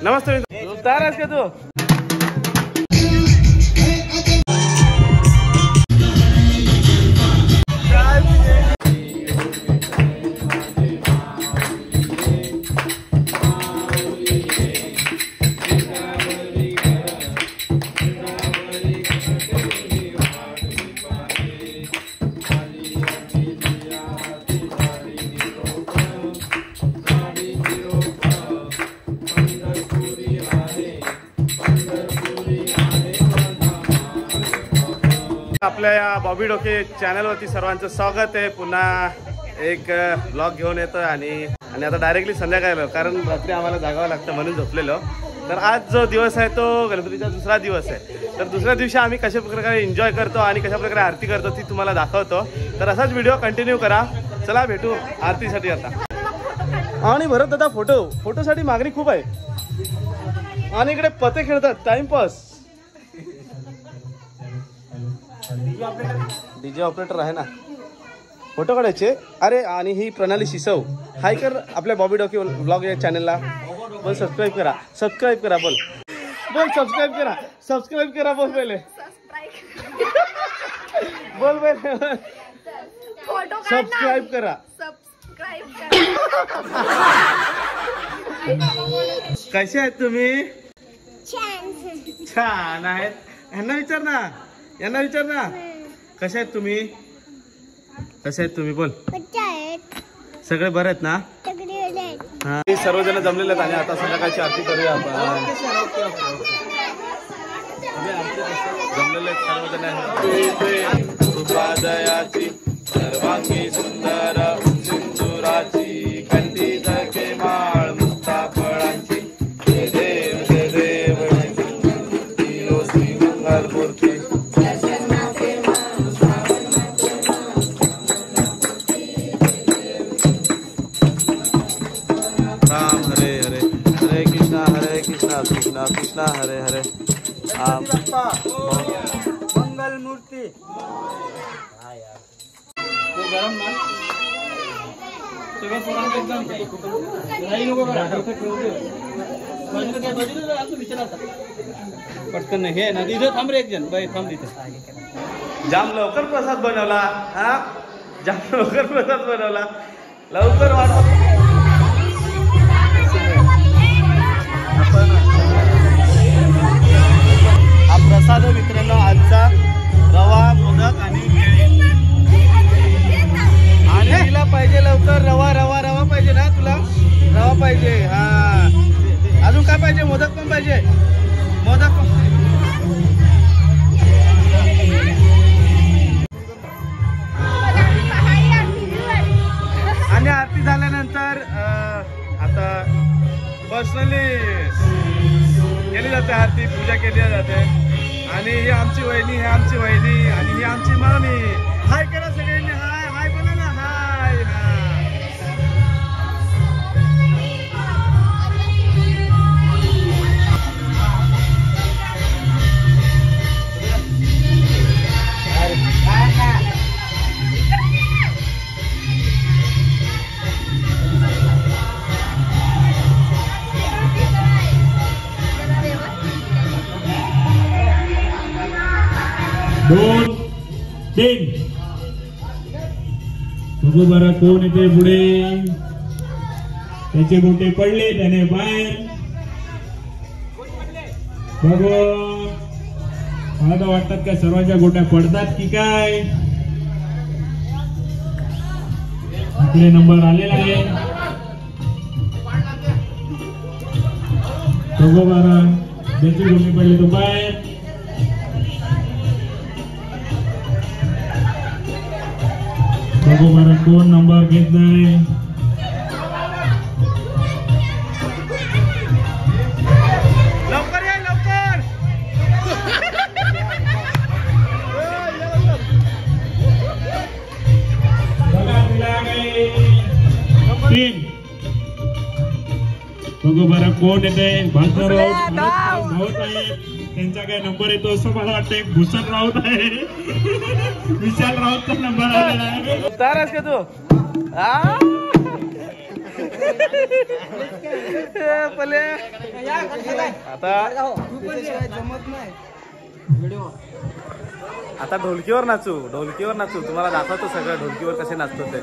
नमस्ते तयार आहेस का तू? आपल्या या बॉबी डोके चॅनलवरती सर्वांचं स्वागत आहे. पुन्हा एक ब्लॉग घेऊन येतोय आणि आता डायरेक्टली संध्याकाळी, कारण रात्री आम्हाला जागावं लागतं म्हणून झोपलेलो. तर आज जो दिवस आहे तो गणपतीचा दुसरा दिवस आहे. तर दुसऱ्या दिवशी आम्ही कशा प्रकारे एन्जॉय करतो आणि कशा प्रकारे आरती करतो ती तुम्हाला दाखवतो. तर असाच व्हिडिओ कंटिन्यू करा. चला भेटू आरतीसाठी आता. आणि भरत दादा फोटोसाठी मागणी खूप आहे. आणि इकडे पते खेळतात टाइमपास. डीजे ऑपरेटर आहे ना, फोटो काढायचे. अरे आणि ही प्रणाली शिसव हाय कर आपल्या बॉबी डोके ब्लॉग या चॅनलला. बोल सबस्क्राईब करा बोल सबस्क्राईब करा बोल पहिले बोल पहिले सबस्क्राईब करा. कसे आहेत तुम्ही? छान आहेत. यांना विचार ना कसे आहेत तुम्ही बोल. सगळे बरे आहेत ना? हा सर्वजण जमलेले आहेत आणि आता संध्याकाळची आरती करूया आपण. जमलेले सर्वजण दयाची सर्वांगी सुंदर सिंदुराची कंठी धके माळ मुक्ता फळांची देव श्री मंगल मूर्ती. राम हरे हरे हरे कृष्णा कृष्णा कृष्णा हरे हरे. मंगल मूर्ती गरम ना सगळं पटकन नाही हे ना इथं थांब रे एक जण बाई थांब तिथे. जाम लवकर प्रसाद बनवला. लवकर वाट. हा प्रसाद मित्रांनो आजचा रवा मोदक आणि केळी. आणि तिला पाहिजे लवकर रवा पाहिजे ना तुला? रवा पाहिजे. हा अजून काय पाहिजे? मोदक पण पाहिजे. आणि आरती झाल्यानंतर आता पर्सनली केली जाते आरती, पूजा केली जाते. आणि ही आमची वहिनी आणि ही आमची मामी. हाय करा सगळ्यांनी. हाय बोला ना. हाय. दोन तीन बघू बरं कोण येते पुढे. त्याचे गोटे पडले त्याने बाहेर. बघू मला तर वाटतात काय सर्वांच्या गोट्या पडतात की काय. इकडे नंबर आलेला आहे. बघू बरं ज्याची गोटी पडली तो बाहेर. बघू बरं कोण नंबर घेतलाय. लवकर या लवकर. तीन. बघू बरं कोण येते. भास्कर राऊत आहे. त्यांचा काय नंबर येतो असं मला वाटतं. भूषण राऊत आहे. विशाल राऊतचा नंबर आलेला आहे. तयार आहेस का तू? पले आता ढोलकीवर नाचू तुम्हाला दाखवतो सगळं ढोलकीवर कसे नाचतो ते.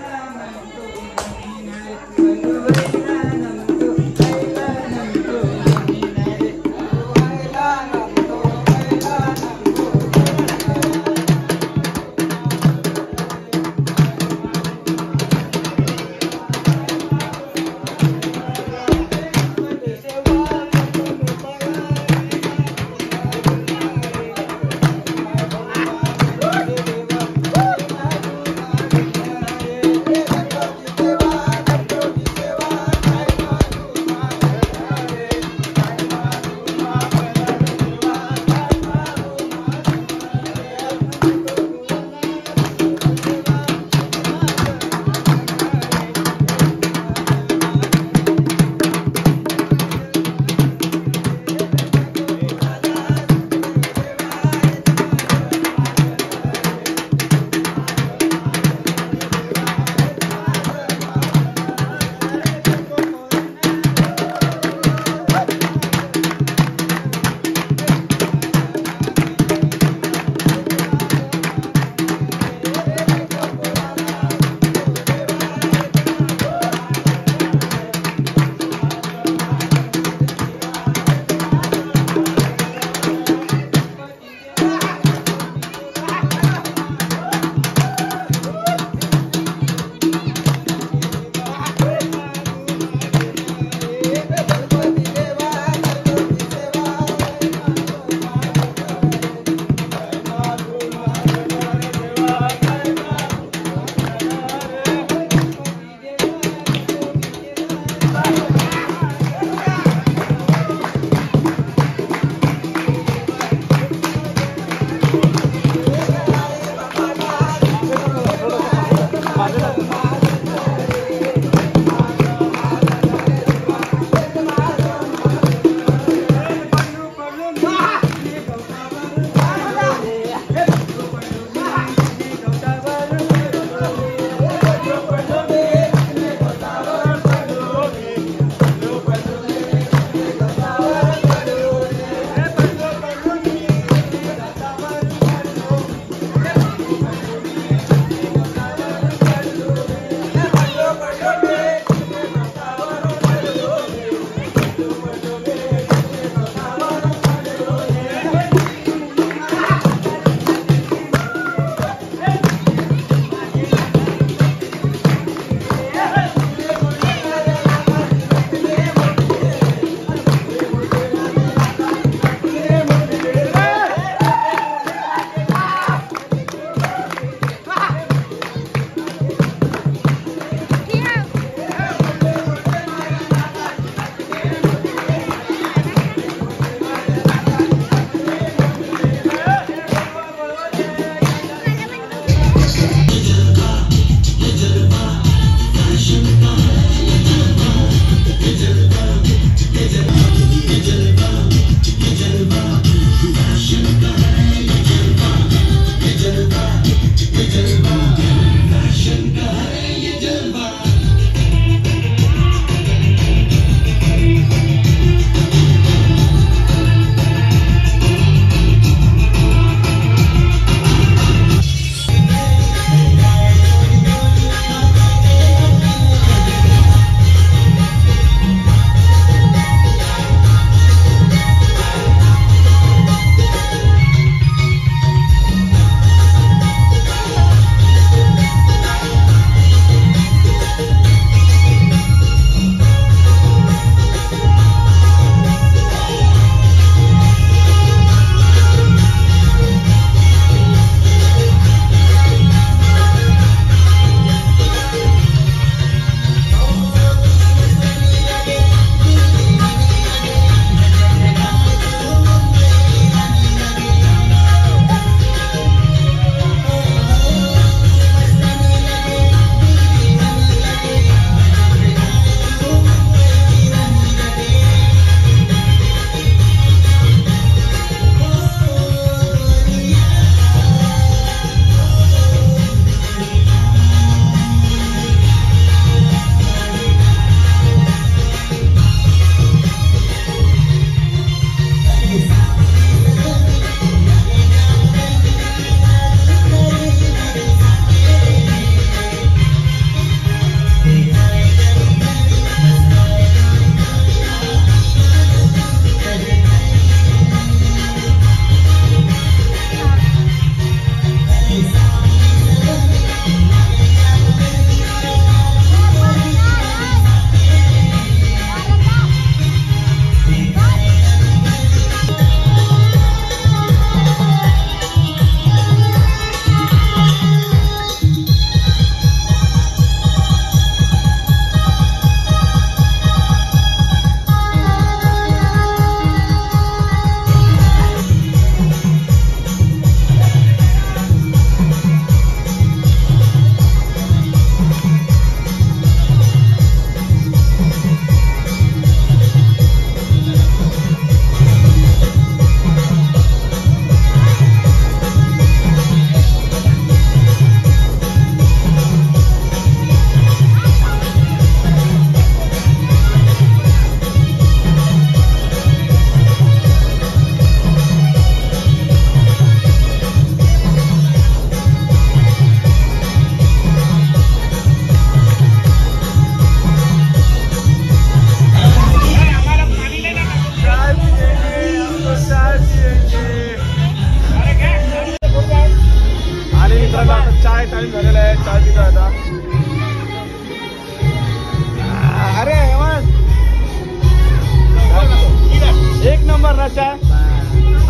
ना चाय?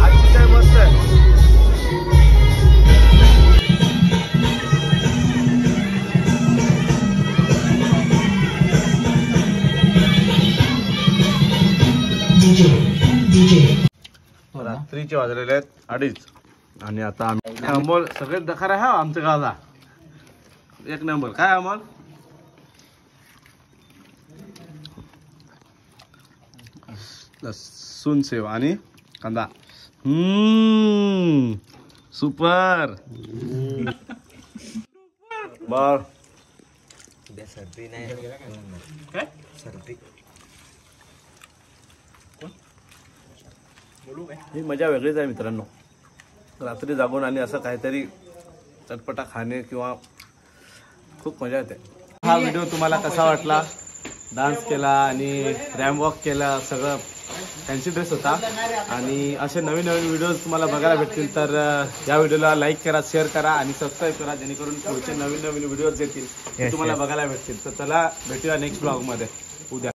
आजची चाय मस्त आहे. रात्रीचे वाजलेले आहेत 2:30 आणि आता आम्ही अमोल सगळेच दखार आहे हा आमच्या गावाला. एक नंबर. काय अमोल? लसूण सेव आणि कांदा. सुपर. बर ही मजा वेगळीच आहे मित्रांनो. रात्री जागून आणि असं काहीतरी चटपटा खाणे किंवा खूप मजा येते. हा व्हिडिओ तुम्हाला कसा वाटला? डान्स केला आणि रॅम वॉक केला, सगळं फॅन्सी ड्रेस होता. आणि असे नवीन नवीन व्हिडिओज तुम्हाला बघायला भेटतील तर या व्हिडिओला लाईक करा, शेअर करा आणि सबस्क्राईब करा, जेणेकरून पुढचे नवीन नवीन व्हिडिओज येतील ते तुम्हाला बघायला भेटतील. तर चला भेटूया नेक्स्ट ब्लॉगमध्ये उद्या.